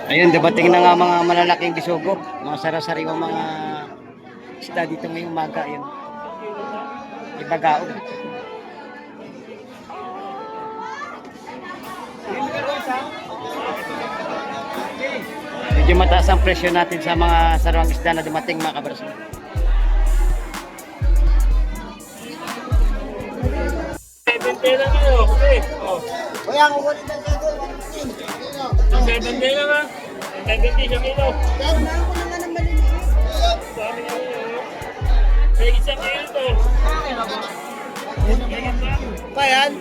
Ayun, dumating na nga mga malalaking bisugo. Mga sarasariwang mga isda dito ngayong umaga. Ayun. Ibagao. Medyo mataas ang presyo natin sa mga sarawang isda na dumating mga kabarso. Kaya ang ulit ng kilo, 70 lang ha. 70 sa kilo. Kaya meron ko na nga ng maliliit. Sabi nga yun. May isang kilo to. Pa yan?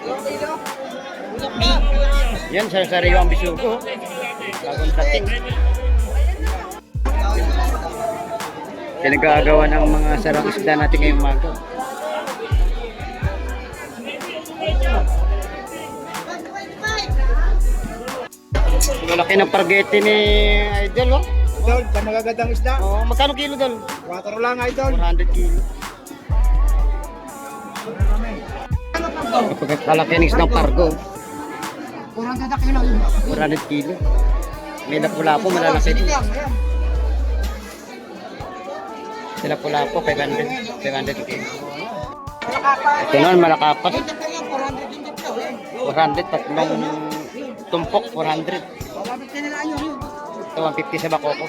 Ilang kilo? Ulap na. Yan, sarasariwang bisugo. Bagong dating. Pinagagawa ng mga sarawang isda natin ngayong umaga. Malaki ng pargete ni Idol, oh. Idol, sa magagandang isda. Oh, magkano kilo, Dol? 4 lang, idol. 400 kilo. Kapagkalaki ng isdang pargo, 400 na kilo. 400 kilo. May lapu-lapo, malalaki din. Sila pula-po, 500 kilo. Ito naman, malakapat. 400, tatlong tumpok, 400. Ito, 150 sa bakoko.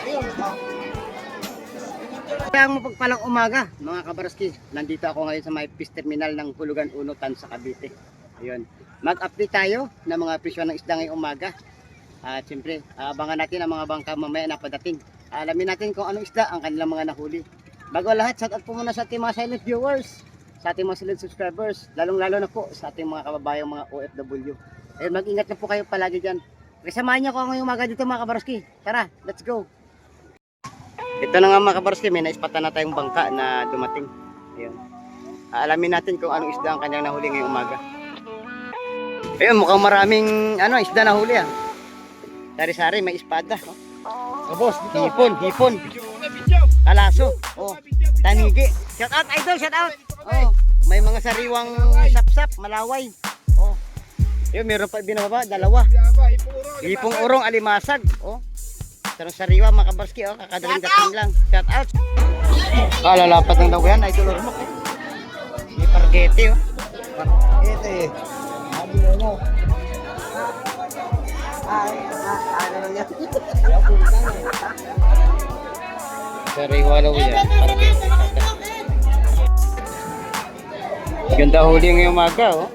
Kaya ang mapagpalang umaga, mga kabaraski. Nandito ako ngayon sa may fish terminal ng Pulugan 1, Tansa, Cavite. Ayun. Mag-update tayo ng mga presyo ng isda ngayong umaga. At siyempre, abangan natin ang mga bangka mamaya na padating. Alamin natin kung anong isda ang kanilang mga nahuli. Bago lahat, shout out po muna sa ating mga silent viewers, sa ating mga silent subscribers, lalong-lalo na po sa ating mga kababayang mga OFW. Ayun, mag-ingat na po kayo palagi dyan. Kasamahan niyo ako ngayong umaga dito mga kabarski. Tara, let's go! Ito na nga mga kabarski, may naispatan na tayong bangka na dumating. Ayun. Alamin natin kung anong isda ang kanyang nahuli ngayong umaga. Ayun, mukhang maraming isda nahuli ah. Sari-sari, may espada. Oh, boss, hipon. Kalaso. Oh, tanigi. Shout out, idol, shout out. Oh, may mga sariwang sapsap, malaway. Oh. Ayun, meron pa binababa, dalawa. Hipong urong, alimasag. Oh. Sarang sariwa, mga kabarski. Oh, kakadaling dating lang. Shout out. Lalapat ng daw yan, idol ormok. Eh. May pargete, oh. Pargete. Sabi mo. Ano yan? Sariwa daw yan, pargete. Ganda huli ngayong umaga, oh.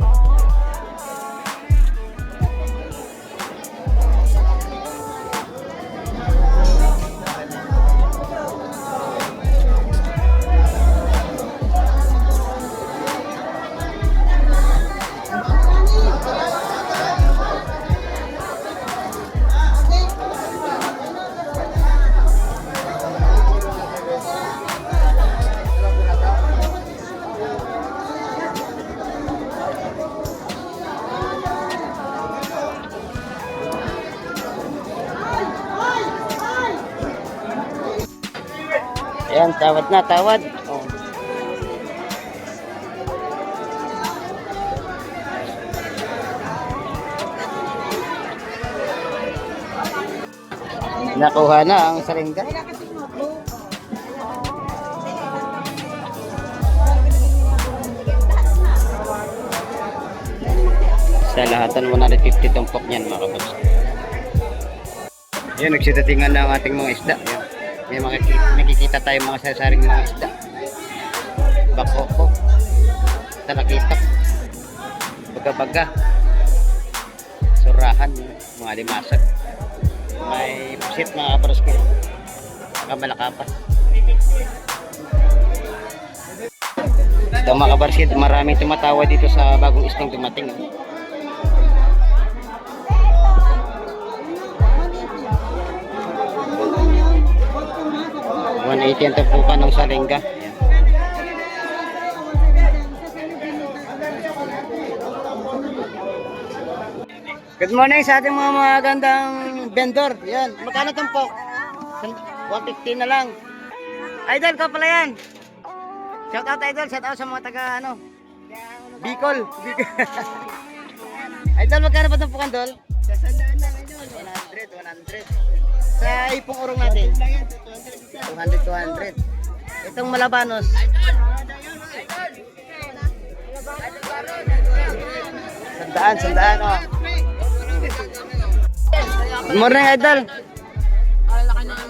Ayan, tawad na, tawad. Oh. Nakuha na ang saringga. Sa lahatan 150 tumpok niyan mga kabats. Ayan, nagsitatingan na ang ating mga isda. Ayan. May nakikita tayong mga sasaring mga isda. Bakoko, talakitak, baga-baga, surahan, mga limasag. May pusit mga kaparoski, kamalakapas. Ito mga kaparoski, maraming tumatawa dito sa bagong isdang dumating. 180 ang tumpukan ng saringga. Good morning sa ating mga magandang vendor. Yan, magkano tumpok? 150 na lang. Idol ka pala yan. Shout out idol, shout out sa mga taga Bicol. Idol, magkano ba tumpukan, Dol? 100. 100. Sa ipong urong natin, 200, 200. Itong malabanos, sandaan, oh. Good morning, idol.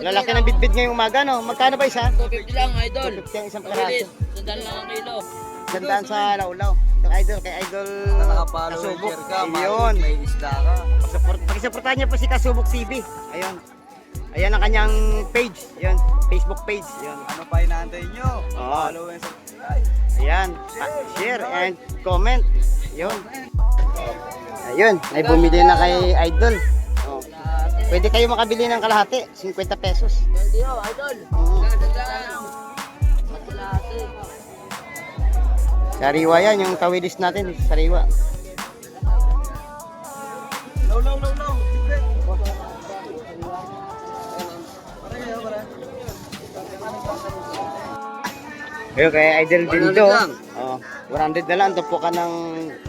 Lalaki ng bitbit ngayong umaga, no? Magkano ba isa? 250 lang, idol. 250 ang isang peraso. Sandal lang ang kilo. Sandaan sa Laulaw. Ito, idol, kay idol Kasubok. Ayun. May isda ka. Pakisuportahan niyo po si Kasubok TV. Ayun. Ayan ang kanyang page. Ayun, Facebook page. Ayun. Ano pa inaantay nyo? Oo. Follow and subscribe. Ayan. Share and comment. Ayun. Ayun, may bumili na kay idol. Oh. Pwede kayo makabili ng kalahati, 50 pesos. Pwede yun, idol. Oo. Sandal. Matilasi. Sariwa yan, yung tawilis natin, sariwa. Low. Secret. Ayun, kay idol Dindo. 100 lang. Oh, 100 na lang, tupo ka ng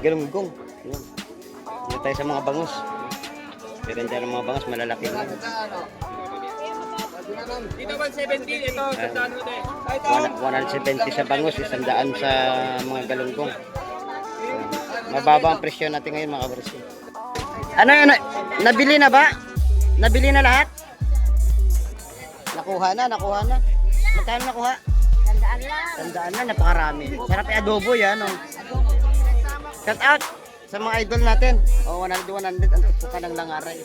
galunggong. Ayun. Dito tayo sa mga bangus. Meron dyan ang mga bangus, malalaki na. Dito 170, ito, sandaan mo din. 170 sa bangus, 100 sa mga galunggong. Mababa ang presyo natin ngayon mga kabarsi. Ano yun? Nabili na ba? Nabili na lahat? Nakuha na. Magkano nakuha? Tandaan na, napakarami. Sarap i-adobo yan. Oh. Shout out sa mga idol natin. Oh, 100, ang tupukan ng langaray.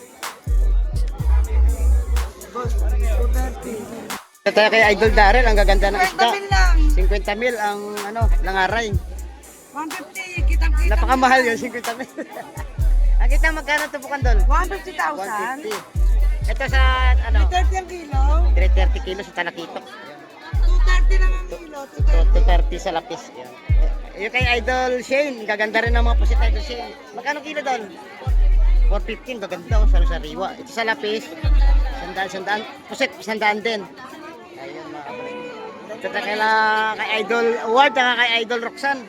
Ito tayo kay Idol Darrell, ang gaganda ng isda. 50 mil ang langaray. 150, kitang-kita. Napakamahal yun, 50 mil. Ang kita magkano tupukan doon? 150,000. 150. Ito sa 30 ang kilo. 330 kilos sa talakitok. 230 lang ang kilo. 230 sa lapis. Yan. Yung kay Idol Shane, gaganda rin ang mga pusit Idol Shane. Magkano kilo doon? 415, gaganda oh, sariwa. Ito sa lapis, sandaan. Pusit, sandaan din. Ayun mga kapatid. Ito kay Idol Award, kay Idol Roxanne.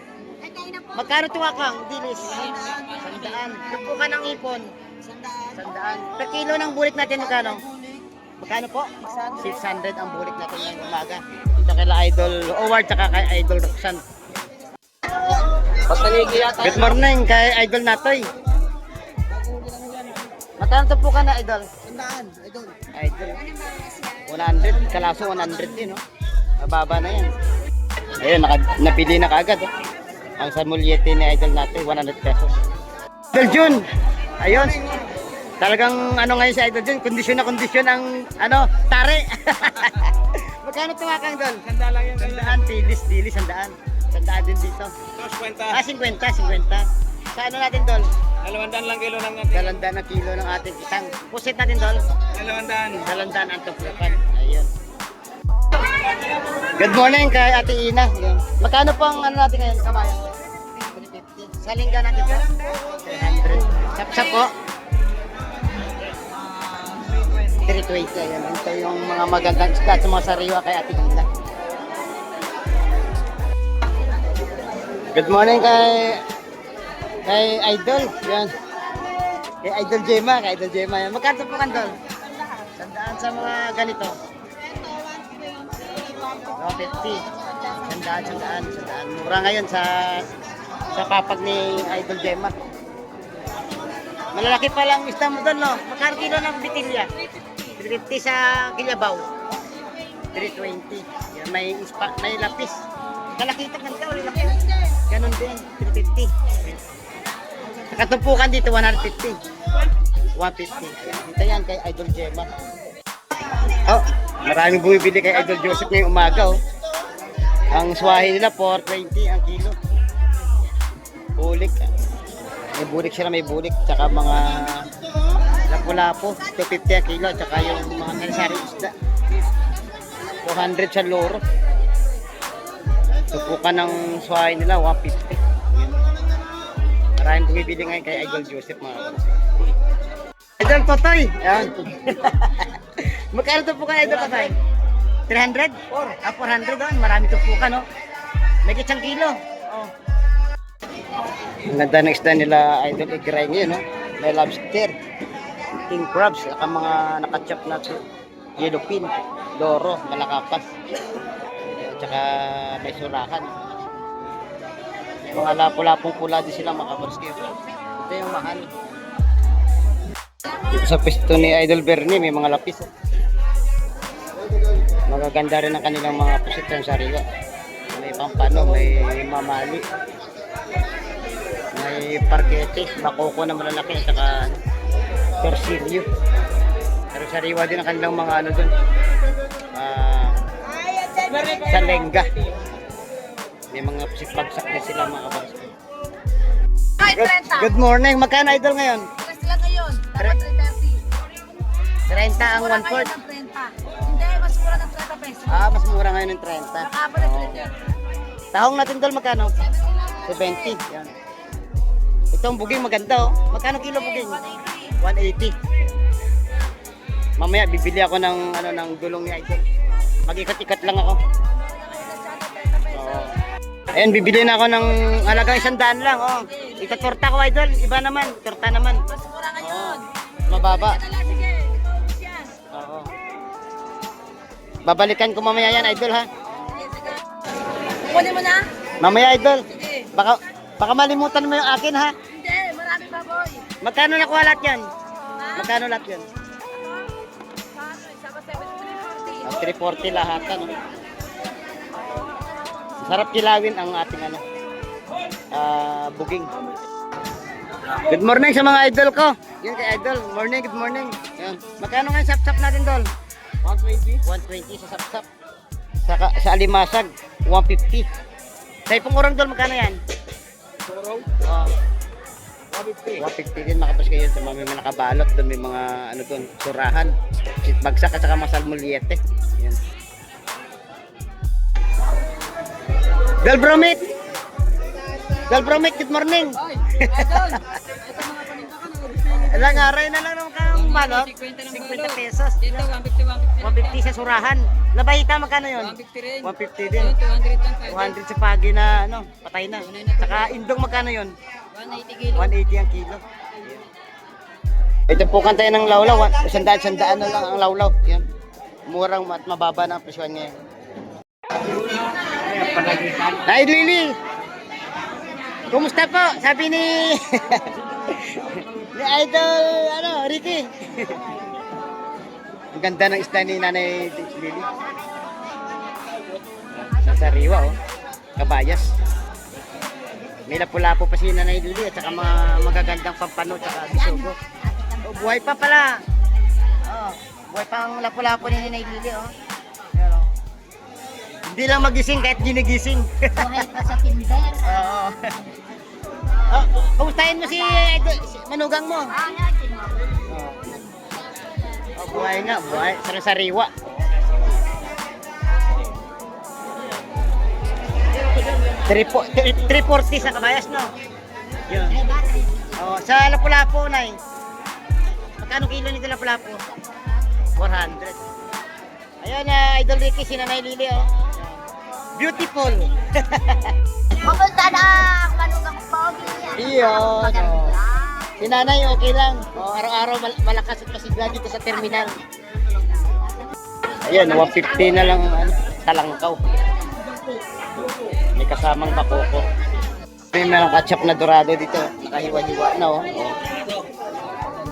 Magkano tuwakang? Dilis. Sandaan. Tupo ka ng ipon. Sandaan. Per kilo ng bulik natin magkano? Magkano po? 600 ang bulik natin ngayong umaga. Ito kay Idol Award, kay Idol Roxanne. Good morning kay Idol Natoy. Magkano tupo ka na, Idol? Sandaan, idol. Idol. 100, kalaso 100 din, no? Mababa na yan. Ayun, napili na kaagad, oh. Ang samulyete ni Idol natin, 100 pesos. Idol Jun! Ayun. Talagang ngayon si Idol Jun, kondisyon na kondisyon ang, tare. Magkano tumakang doon? Sandaan lang yan. Sandaan, dilis, sandaan. Sandaan din dito. 50. 50. Sa natin, Dol? 200 lang kilo ng ating. 200 na kilo ng ating kitang. Pusit natin, Dol? 200. 200 ang tupukan. Ayun. Good morning kay Ate Ina. Ayun. Magkano po ang natin ngayon? Kabayan? 350. Sa lingga natin po? 300. Sap-sap po? 320. Ayun. Ito yung mga magandang isda sa mga sariwa kay Ate Ina. Good morning kay Idol. Yan. Kay Idol Gemma. Yan. Magkano po kandol? Sandaan sa mga ganito. 50. Sandaan. Mura ngayon sa kapag ni Idol Gemma. Malalaki pa lang isda mo doon, no? Magkano kilo ng bitilya? 350 sa Kilabaw. 320. Yan, may lapis. Kalakitak ng tao, laki. Ganon din, 350. Katupukan dito, 150. 150. Dito yan kay Idol Gemma. Oh, maraming bumibili kay Idol Joseph ngayong umaga, oh. Ang swahe nila, 420 ang kilo. Bulik. May bulik. Tsaka mga lapu-lapo, 250 ang kilo. Tsaka yung mga narisari isda. 200 sa loro. Tupukan ng swahe nila, 150. Yan. Maraming bumibili ngayon kay Idol Joseph, mga kapatid. Idol Totoy! Ayan. Magkano tupukan Idol Totoy? 300? 400 doon. Marami tupukan, no? May isang kilo. Oh. Ang ganda ng isda nila Idol Igray ngayon, no? May lobster. king crabs, saka mga nakachop na yellowfin, loro, malakapas. At saka may surakan. Mga lapo-lapong pula din sila mga kabarski. Ito yung mahal. Dito sa pwesto ni Idol Bernie, may mga lapis. Magaganda rin ang kanilang mga pusit ng sariwa. May pampano, may mamali. May parkete, bakoko na malalaki, at saka torsilyo. Pero sariwa din ang kanilang mga ano dun. Sa lengga. May mga pusit bagsak na sila mga kabarski. Ay, 30. Good morning. Magkano Idol ngayon? Kasi sila ngayon. Dapat 30 330. ang Mura 1/4. ngayon ng 30. Hindi, mas mura ng 30 pesos. Ah, mas mura ngayon ng 30. Nakapa ng 330. Tahong natin Dol, magkano? 70. Yan. Itong buging maganda oh. Magkano kilo buging? 180. Mamaya bibili ako ng ano ng gulong ni Idol. Mag-ikat-ikat lang ako. Oo. Ayun, bibili na ako ng halagang 100 lang oh. Ito torta ko Idol, iba naman, torta naman. Mas mura ngayon. Mababa. Sige, ito yan. Oo. Babalikan ko mamaya yan Idol ha. Sige, sige. Kunin mo na? Mamaya Idol. Sige. Baka malimutan mo yung akin ha. Hindi, marami pa boy. Magkano nakuha lahat yan? Ha? Magkano lahat yan? Paano? Isa pa 7,340. Ang 340 lahat ano. Sarap kilawin ang ating ano. Booking. Good morning sa mga idol ko. Yun kay idol. Morning, good morning. Yan. Magkano nga yung sap-sap natin Dol? 120. 120 sa sap-sap. Sa alimasag, 150. Sa ipong urang Dol, magkano yan? Sorrow. 150. 150 din makapos kayo sa mga may nakabalot doon, may mga ano doon, surahan, bagsak at saka mga salmoliete. Yan. Del Bromit! Del Bromit, good morning! Ilang aray na lang naman kang balot? 50 pesos. Dito, 150, 150 sa surahan. Labahita, magkano yun? 150 rin. 150 din. 200 lang. 200 sa pagi na ano, patay na. Saka indong magkano yun? 180 kilo. 180 ang kilo. Ito po tayo ng lawlaw. Sandaan na lang ang lawlaw. Yan. Murang at mababa na ang presyon niya. Nay Lily! Kumusta po? Sabi ni ni Idol Ricky. Ang ganda ng isda ni Nanay Lily. Sa sariwa oh. Kabayas. May lapu-lapo pa si Nanay Lily at saka mga magagandang pampano at saka bisugo. Oh, buhay pa pala. Oh, buhay pa ang lapu-lapo ni Nanay Lily oh. Ayan, oh. Hindi lang magising kahit ginigising. Buhay pa sa tinder. Oo. Oh, kumustahin mo si manugang mo? Oh, buhay nga, buhay. Sariwa. $340 sa kabayas, no? Yun. Oh, sa lapu-lapo, Nay. Magkano kilo nito lapu-lapo? 400. Ayun, Idol Ricky, si Nanay Lily, oh. Beautiful. Pupunta na ang manugang pogi. Iyon. Oh. Si Nanay, okay lang. Oh, araw-araw malakas at masigla dito sa terminal. Ayun, 150 na lang talangkaw. May kasamang bakoko. May mga ketchup na dorado dito. Nakahiwa-hiwa na oh.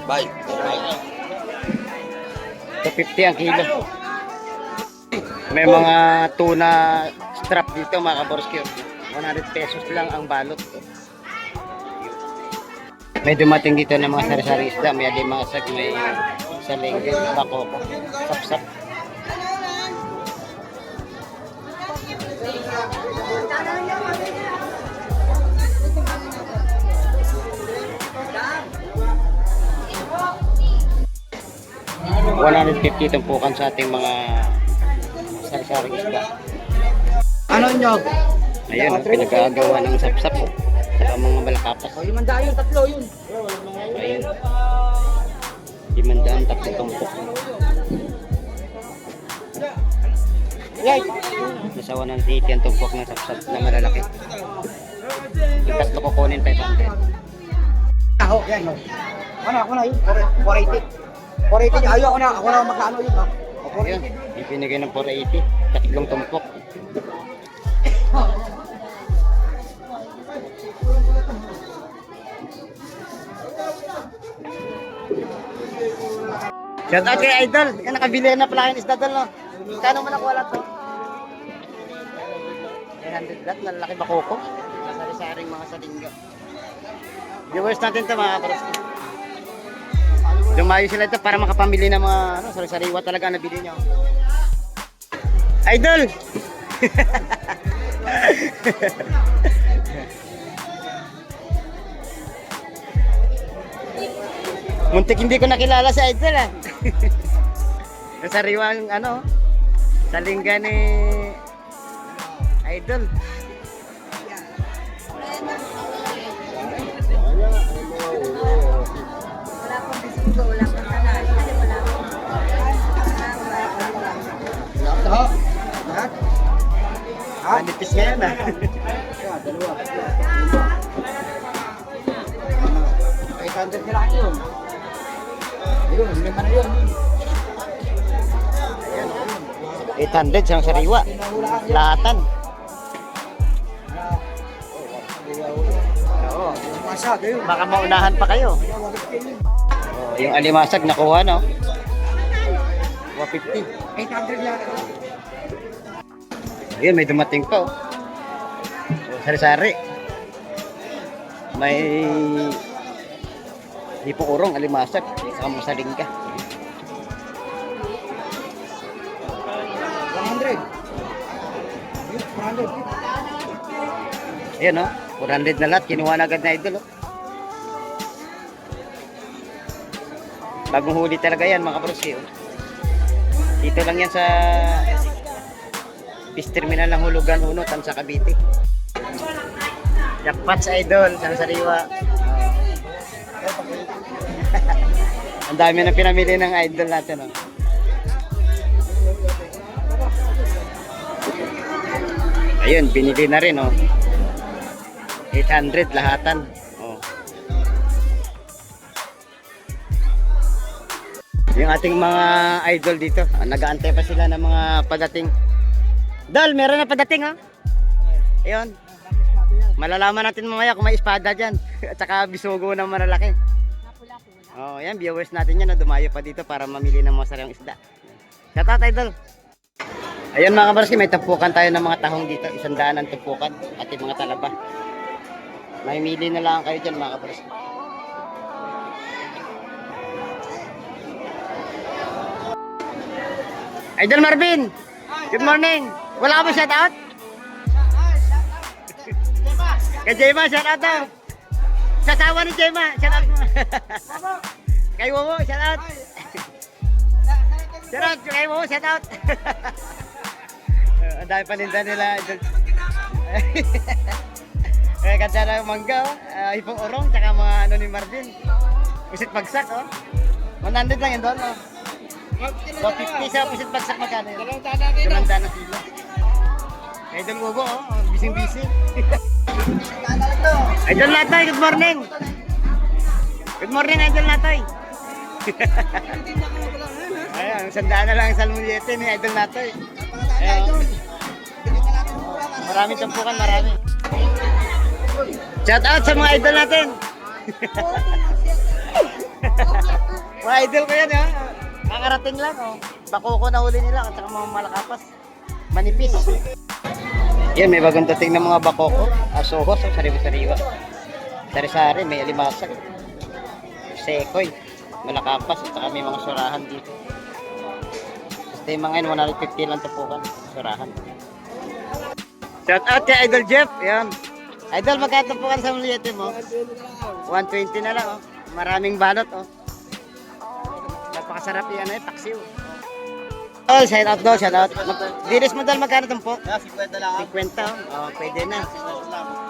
Bye. 250 ang kilo. May mga tuna strap dito mga kaborski. 100 pesos lang ang balot. May dumating dito ng mga sari-sari isda. May alimasag, may salengge, bakoko, sapsap. $150 tumpukan sa ating mga sari-saring isda. Ano nyo? Ayun, pinag-aagawa ng sapsap oh. Saka mga malakapas. 500 yung tatlo yun. Ayun. 500 tatlong tumpok. Nasa 180 ang tumpok ng sapsap na malalaki. Yung tatlo kukunin 500. Ako, yan. Ano, ako na yun. 480. 480 niya. Ayoko na. Ako na magkano yun. Ha? Ayun, ipinigay ng 480. Tatlong tumpok. Shout out kay Idol. Yan, nakabili na pala kayo ng isda doon, no? Kano mo nakuha lang to? 300 lahat, nalalaki ba koko? Sari-saring mga salingga. Viewers natin to mga kaparaski. Dumayo sila ito para makapamili ng mga sari-sariwa talaga na nabili nyo. Idol! Muntik hindi ko nakilala si Idol ah. Yung sariwang salingga ni Idol. Wala pang bisigo, wala pang tanan. Kasi wala pang Lahat. Lahat. Manipis nga yan ah. Dalawa. 800 nila yun. Ayun, lima na yun. 800 siyang sariwa. Lahatan. Oo. Masag, ayun. Baka maunahan pa kayo. Oh, yung alimasag nakuha no. 150. 800 lang. Ayun, may dumating pa oh. Sari-sari. May hipong urong, alimasag, saka masalingga. 100. 400. Ayan no, 400 na lahat, kinuha na agad na Idol oh. Bagong huli talaga yan mga kabroski oh. Dito lang yan sa Fish Terminal ng Hulugan 1, Tansa, Cavite. Jackpot sa Idol, sa sariwa. Ang dami na pinamili ng Idol natin oh. Ayun, binili na rin oh. 800 lahatan. Oh. Yung ating mga idol dito, nag-aantay pa sila ng mga padating. Dal, meron na padating ha. Ayun. Malalaman natin mamaya kung may espada dyan. At saka bisugo ng malalaki. Oh, yan, viewers natin yan na dumayo pa dito para mamili ng mga sariwang isda. Shout out Idol. Ayun mga kabarski, may tumpukan tayo ng mga tahong dito. 100 ang tumpukan at yung mga talaba. May mili na lang kayo dyan mga kabarski. Idol Marvin, good morning. Wala ka ba shout out? Kay Jema, shout out daw. Sa asawa ni Jema, shout out mo. Kay Wowo, shout out. Shout out, kay Wowo, shout out. Ang dami paninda nila. Eh, ganda na yung mangga, hipong urong, tsaka mga ni Marvin. Pusit bagsak, oh. 100 lang yun doon, oh. 150 sa pusit bagsak magkano yun? 200 na sila. Idol Wowo, oh. Bising-bising. Idol Latoy, good morning. Good morning, Idol Latoy. Ayan, 100 na lang ang salmuyete ni Idol Latoy. Ayan. Maraming tumpukan, marami. Shout out sa mga idol natin. Mga idol ko yan ha. Kakarating lang oh. Bakoko na huli nila at saka mga malakapas. Manipis. Yan, may bagong dating ng mga bakoko. Asohos, sariwa-sariwa. Sari-sari, may alimasag. Sekoy, malakapas at saka may mga surahan dito. Basta yung mga yun, 150 lang tupukan. Surahan. Shout out kay Idol Jeff. Yan. Idol, magkatupukan sa muliyete mo? 120 na lang oh. Maraming balot oh. Napakasarap yan eh, paksiw. Oh, shout out daw, shout out. Diris mo dal magkano tumpok? 50 lang. 50 oh, pwede na.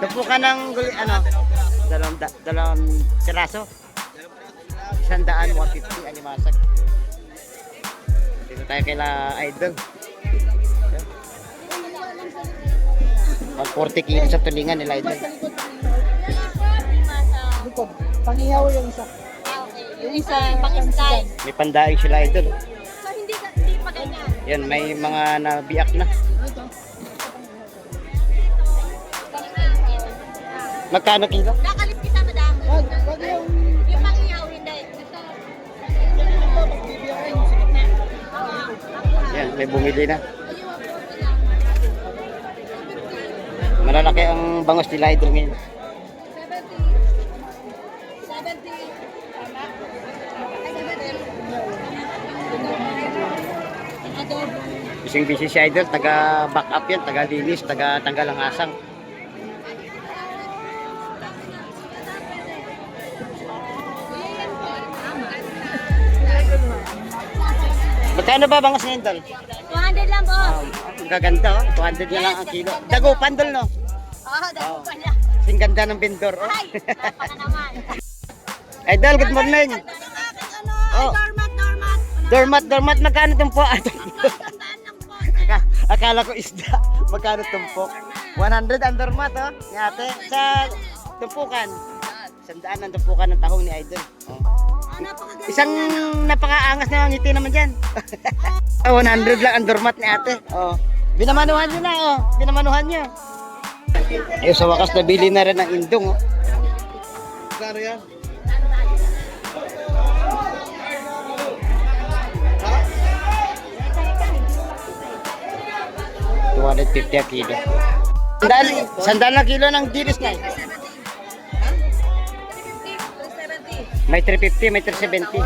Tumpukan ng dalawang siraso. 100, 150 alimasag. Dito tayo kay Idol. 140 kilo sa tulingan nila Idol. Pangihaw yung isa. Yung isa, Pakistan. May pandaing sila idol. So, hindi pa ganyan. Yan, may mga nabiyak na. Magkano kilo? Nakalis kita, madam. Yung pang-ihaw, hindi. Yan, may bumili na. Malalaki ang bangos nila idol ngayon. 70. Bising busy si idol, taga back up yan, taga linis, taga tanggal ang asang. Magkano ba bangos ngayon idol? 200 lang, boss. Ang gaganda oh, 200 na lang ang kilo. Dagupan dol no? Oo, dahil pa niya. Kasing ganda ng vendor oh. Ay, napaka naman. Idol, good morning. Ang aking ano, Oh. Dormat, magkano tumpo? Tandaan lang po. Akala ko isda. Magkano tumpok? 100 ang dormat oh. Ni ate, sa tumpukan. 100 ang tumpukan ng tahong ni idol. Oh. Napakaganda. Isang napakaangas na ngiti naman dyan. 100 lang ang dormat ni ate. Oh. Binamanuhan nyo na oh. Binamanuhan nyo. Ayun, sa wakas nabili na rin ang indong oh. Klaro yan. $250 a kilo. Sandal na kilo ng dilis na. May 350, may 370.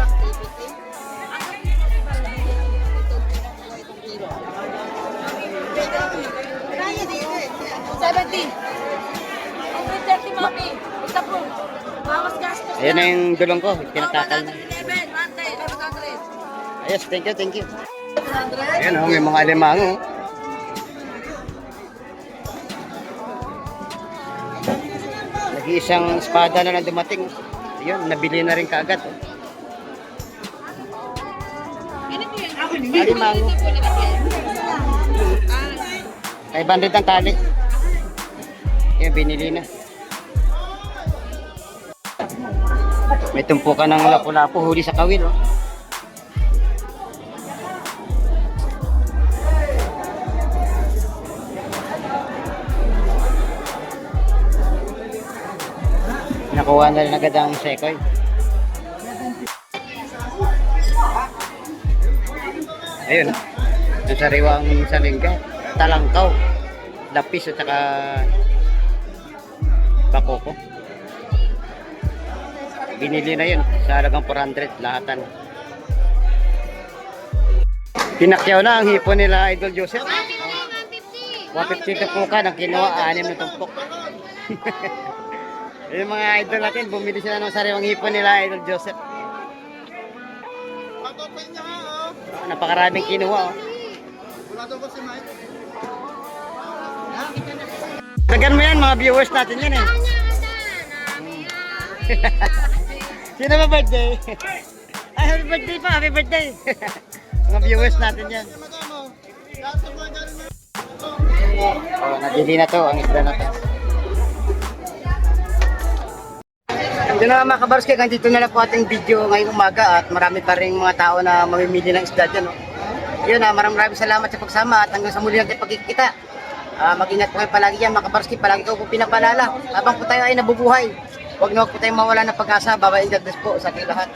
Ayan na yung dulong ko, pinatakal na. Ayos, thank you, thank you. Ayan oh, may mga alimango. Nag-iisang espada na lang dumating. Ayun, nabili na rin kaagad. Oh. Alimango. 500 ang tali. Ayan, binili na. May tumpukan ng lapu-lapu huli sa kawil. Oh. Nakuha na rin agad ang sekoy. Ayun. Ang sariwang salingga. Talangkaw. Lapis at saka bakoko. Binili na yun sa halagang 400 lahatan. Pinakyaw na ang hipon nila Idol Joseph. 150 tupukan ang kinuha, 6 na tumpok. Yung mga idol natin, bumili sila ng sariwang hipon nila Idol Joseph. Napakaraming kinuha oh. Tagan mo yan, mga viewers natin yan eh. Sino ba birthday? Ay, happy birthday pa, happy birthday. Mga viewers natin yan. Oh, nabili na to, ang isda na to. Yun na mga kabarski, dito na lang po ating video ngayong umaga at marami pa rin mga tao na mamimili ng isda dyan. Oh. Yun na, maraming salamat sa pagsama at hanggang sa muli natin pagkikita. Mag-ingat po kayo palagi yan mga kabarski, palagi ko po pinapalala. Habang po tayo ay nabubuhay, huwag na huwag po tayong mawala ng pag-asa. Bye-bye, God bless po sa ating lahat.